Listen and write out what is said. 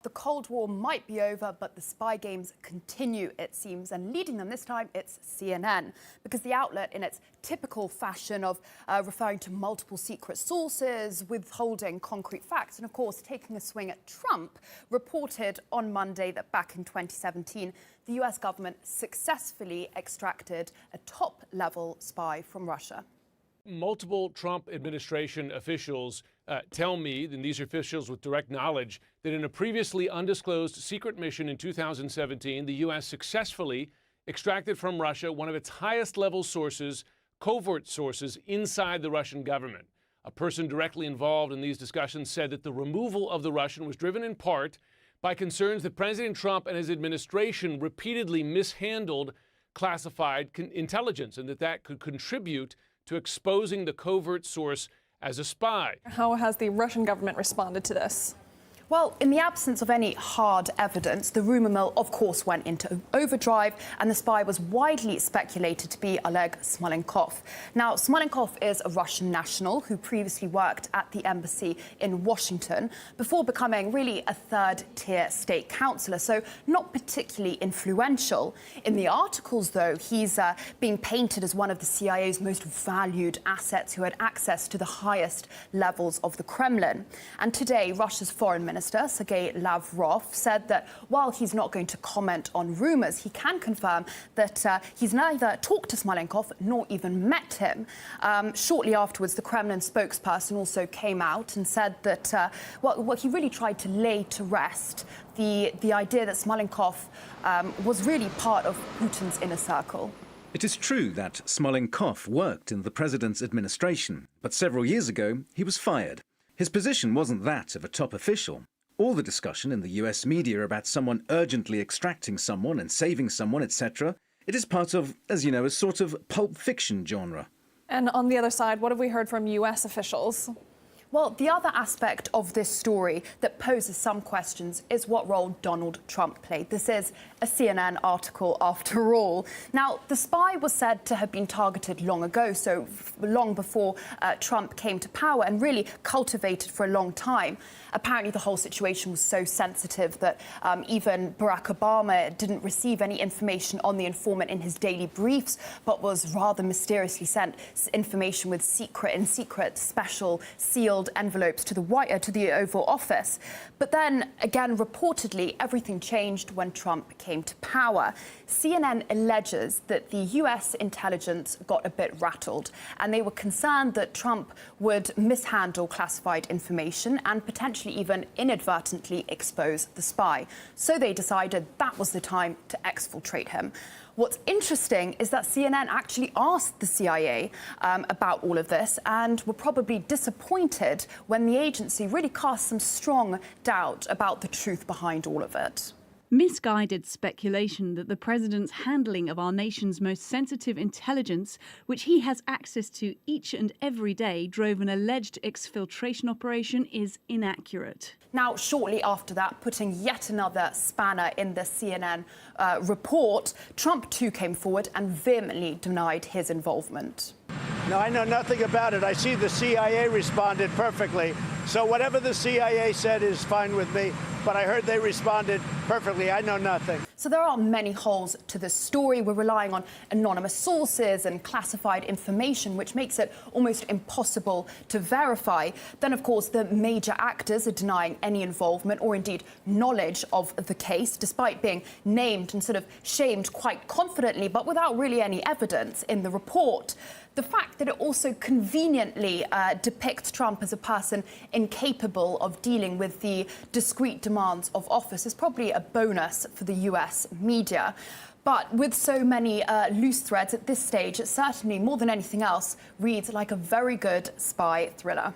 The Cold War might be over, but the spy games continue, it seems. And leading them this time, it's CNN, because the outlet, in its typical fashion of referring to multiple secret sources, withholding concrete facts, and of course taking a swing at Trump, reported on Monday that back in 2017, the US government successfully extracted a top-level spy from Russia. Multiple Trump administration officials tell me, and these are officials with direct knowledge, that in a previously undisclosed secret mission in 2017, the U.S. successfully extracted from Russia one of its highest level sources, covert sources inside the Russian government. A person directly involved in these discussions said that the removal of the Russian was driven in part by concerns that President Trump and his administration repeatedly mishandled classified intelligence, and that could contribute to exposing the covert source as a spy. How has the Russian government responded to this? Well, in the absence of any hard evidence, the rumour mill, of course, went into overdrive, and the spy was widely speculated to be Oleg Smolenkov. Now, Smolenkov is a Russian national who previously worked at the embassy in Washington before becoming really a third-tier state councillor, so not particularly influential. In the articles, though, he's being painted as one of the CIA's most valued assets who had access to the highest levels of the Kremlin. And today, Russia's foreign minister, Sergei Lavrov, said that while he's not going to comment on rumours, he can confirm that he's neither talked to Smolenkov nor even met him. Shortly afterwards, the Kremlin spokesperson also came out and said that he really tried to lay to rest the idea that Smolenkov was really part of Putin's inner circle. It is true that Smolenkov worked in the president's administration, but several years ago he was fired. His position wasn't that of a top official. All the discussion in the US media about someone urgently extracting someone and saving someone, etc., it is part of, as you know, a sort of pulp fiction genre. And on the other side, what have we heard from US officials? Well, the other aspect of this story that poses some questions is what role Donald Trump played. This is a CNN article, after all. Now, the spy was said to have been targeted long ago, so long before Trump came to power, and really cultivated for a long time. Apparently, the whole situation was so sensitive that even Barack Obama didn't receive any information on the informant in his daily briefs, but was rather mysteriously sent information with secret, special, sealed envelopes to the Oval Office. But then, again, reportedly, everything changed when Trump came to power. CNN alleges that the US intelligence got a bit rattled, and they were concerned that Trump would mishandle classified information and potentially even inadvertently expose the spy. So they decided that was the time to exfiltrate him. What's interesting is that CNN actually asked the CIA about all of this and were probably disappointed when the agency really cast some strong doubt about the truth behind all of it. Misguided speculation that the president's handling of our nation's most sensitive intelligence, which he has access to each and every day, drove an alleged exfiltration operation is inaccurate. Now, shortly after that, putting yet another spanner in the CNN report, Trump too came forward and vehemently denied his involvement. No, I know nothing about it. I see the CIA responded perfectly. So whatever the CIA said is fine with me. But I heard they responded perfectly. I know nothing. So there are many holes to this story. We're relying on anonymous sources and classified information, which makes it almost impossible to verify. Then, of course, the major actors are denying any involvement or indeed knowledge of the case, despite being named and sort of shamed quite confidently, but without really any evidence in the report. The fact that it also conveniently depicts Trump as a person incapable of dealing with the discrete demands of office is probably a bonus for the US media. But with so many loose threads at this stage, it certainly, more than anything else, reads like a very good spy thriller.